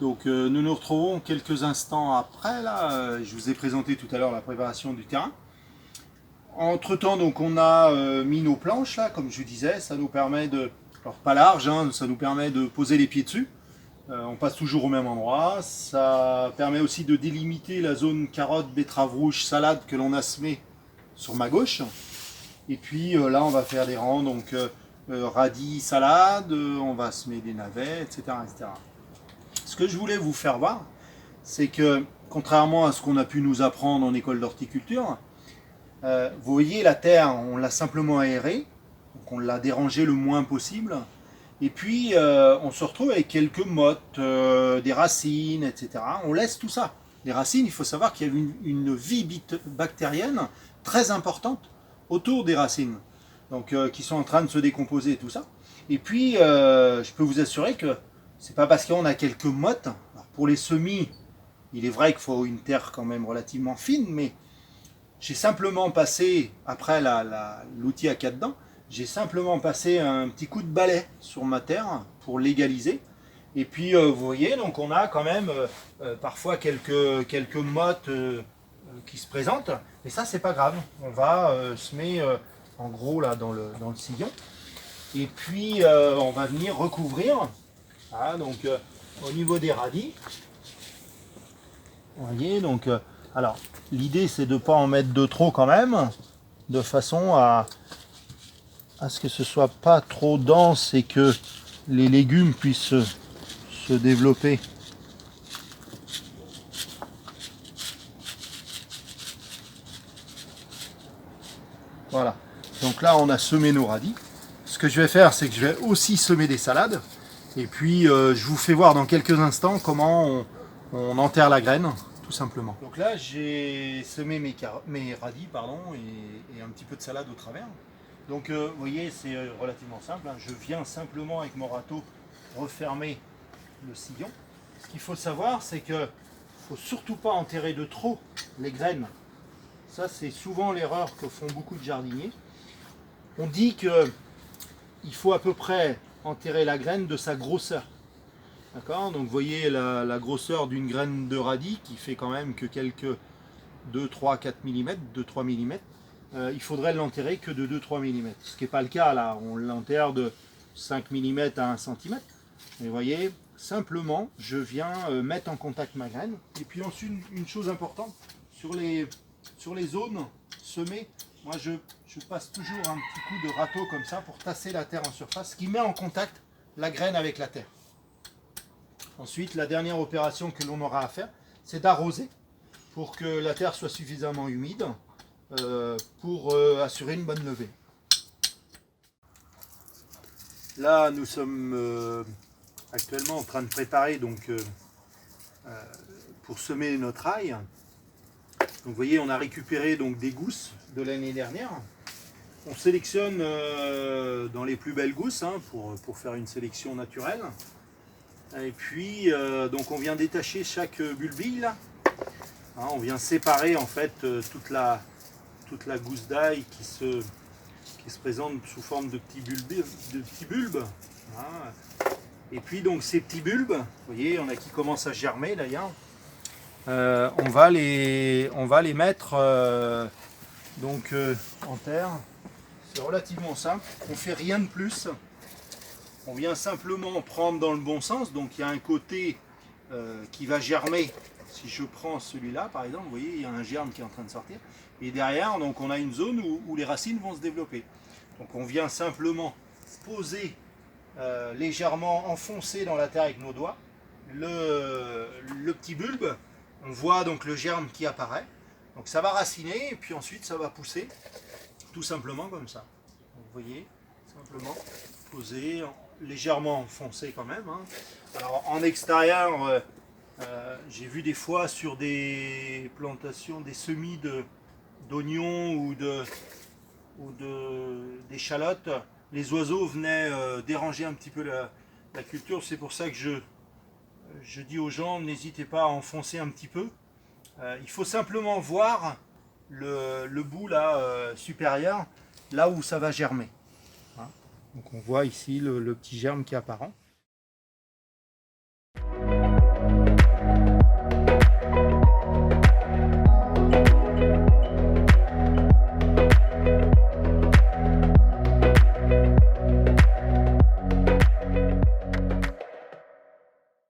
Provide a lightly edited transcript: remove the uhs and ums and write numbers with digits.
Donc nous nous retrouvons quelques instants après. Là, je vous ai présenté tout à l'heure la préparation du terrain. Entre temps, donc on a mis nos planches là, comme je vous disais, ça nous permet de, alors pas large, hein, ça nous permet de poser les pieds dessus. On passe toujours au même endroit. Ça permet aussi de délimiter la zone carotte, betterave rouge, salade que l'on a semée sur ma gauche. Et puis là, on va faire des rangs, donc radis, salade, on va semer des navets, etc., etc. Ce que je voulais vous faire voir, c'est que contrairement à ce qu'on a pu nous apprendre en école d'horticulture, vous voyez la terre, on l'a simplement aérée, donc on l'a dérangée le moins possible. Et puis on se retrouve avec quelques mottes, des racines, etc. On laisse tout ça. Les racines, il faut savoir qu'il y a une vie bactérienne très importante autour des racines, donc qui sont en train de se décomposer et tout ça. Et puis je peux vous assurer que c'est pas parce qu'on a quelques mottes. Alors pour les semis, il est vrai qu'il faut une terre quand même relativement fine, mais j'ai simplement passé, après l'outil à quatre dents, j'ai simplement passé un petit coup de balai sur ma terre pour légaliser. Et puis vous voyez, donc on a quand même parfois quelques mottes qui se présentent, mais ça c'est pas grave. On va semer en gros là dans le sillon. Et puis on va venir recouvrir. Voilà, donc au niveau des radis, vous voyez, donc alors l'idée c'est de ne pas en mettre de trop quand même, de façon à ce que ce soit pas trop dense et que les légumes puissent se développer. Voilà, donc là on a semé nos radis. Ce que je vais faire, c'est que je vais aussi semer des salades. Et puis je vous fais voir dans quelques instants comment on enterre la graine, tout simplement. Donc là j'ai semé mes radis et un petit peu de salade au travers. Donc vous voyez, c'est relativement simple, hein. Je viens simplement avec mon râteau refermer le sillon. Ce qu'il faut savoir, c'est qu'il ne faut surtout pas enterrer de trop les graines. Ça c'est souvent l'erreur que font beaucoup de jardiniers. On dit qu'il faut à peu près enterrer la graine de sa grosseur. D'accord? Donc vous voyez la grosseur d'une graine de radis qui fait quand même que quelques 2, 3, 4 mm, 2-3 mm. Il faudrait l'enterrer que de 2-3 mm. Ce qui n'est pas le cas là, on l'enterre de 5 mm à 1 cm. Et vous voyez, simplement, je viens mettre en contact ma graine. Et puis ensuite, une chose importante, sur les zones semées, moi je passe toujours un petit coup de râteau comme ça pour tasser la terre en surface, ce qui met en contact la graine avec la terre. Ensuite, la dernière opération que l'on aura à faire, c'est d'arroser pour que la terre soit suffisamment humide pour assurer une bonne levée. Là, nous sommes actuellement en train de préparer donc, pour semer notre ail. Donc, vous voyez, on a récupéré donc, des gousses de l'année dernière. On sélectionne dans les plus belles gousses hein, pour faire une sélection naturelle. Et puis, donc on vient détacher chaque bulbille là. Hein, on vient séparer en fait toute la gousse d'ail qui se présente sous forme de petits bulbes. Hein. Et puis donc ces petits bulbes, vous voyez, il y en a qui commencent à germer d'ailleurs. On va les mettre donc en terre. C'est relativement simple, on ne fait rien de plus. On vient simplement prendre dans le bon sens, donc il y a un côté qui va germer. Si je prends celui-là par exemple, vous voyez, il y a un germe qui est en train de sortir. Et derrière, donc, on a une zone où les racines vont se développer. Donc on vient simplement poser légèrement, enfoncer dans la terre avec nos doigts le petit bulbe. On voit donc le germe qui apparaît. Donc ça va raciner et puis ensuite ça va pousser tout simplement comme ça. Donc, vous voyez, simplement poser, légèrement enfoncé quand même. Hein. Alors en extérieur, j'ai vu des fois sur des plantations, des semis d'oignons ou d'échalotes, les oiseaux venaient déranger un petit peu la culture. C'est pour ça que je dis aux gens, n'hésitez pas à enfoncer un petit peu. Il faut simplement voir le bout là, supérieur, là où ça va germer. Hein. Donc on voit ici le petit germe qui est apparent.